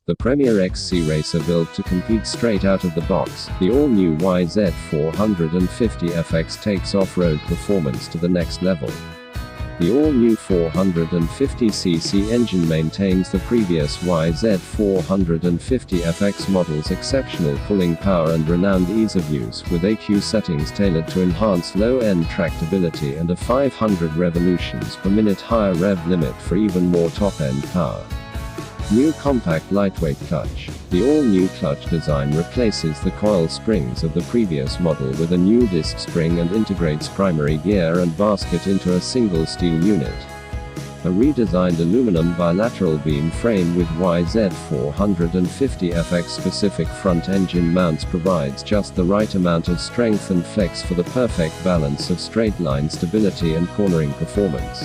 The Premier XC racer built to compete straight out of the box, the all-new YZ450FX takes off-road performance to the next level. The all-new 450cc engine maintains the previous YZ450FX model's exceptional pulling power and renowned ease of use, with EQ settings tailored to enhance low-end tractability and a 500 revolutions per minute higher rev limit for even more top-end power. New compact lightweight clutch. The all-new clutch design replaces the coil springs of the previous model with a new disc spring and integrates primary gear and basket into a single steel unit. A redesigned aluminum bilateral beam frame with YZ450FX specific front engine mounts provides just the right amount of strength and flex for the perfect balance of straight line stability and cornering performance.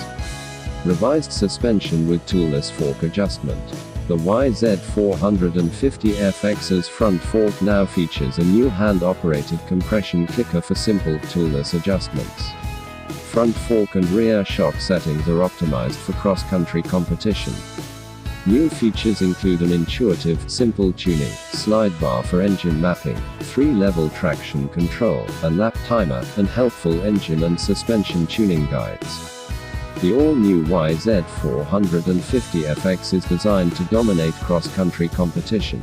Revised suspension with Toolless fork adjustment. The YZ450FX's front fork now features a new hand-operated compression clicker for simple, toolless adjustments. Front fork and rear shock settings are optimized for cross-country competition. New features include an intuitive, simple tuning, slide bar for engine mapping, 3-level traction control, a lap timer, and helpful engine and suspension tuning guides. The all-new YZ450FX is designed to dominate cross-country competition.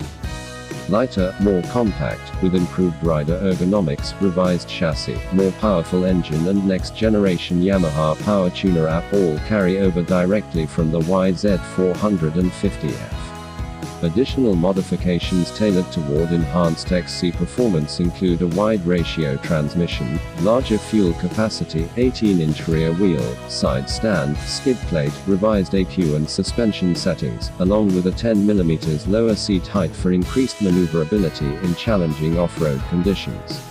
Lighter, more compact, with improved rider ergonomics, revised chassis, more powerful engine and next-generation Yamaha power tuner app all carry over directly from the YZ450F. Additional modifications tailored toward enhanced XC performance include a wide ratio transmission, larger fuel capacity, 18-inch rear wheel, side stand, skid plate, revised EQ and suspension settings, along with a 10mm lower seat height for increased maneuverability in challenging off-road conditions.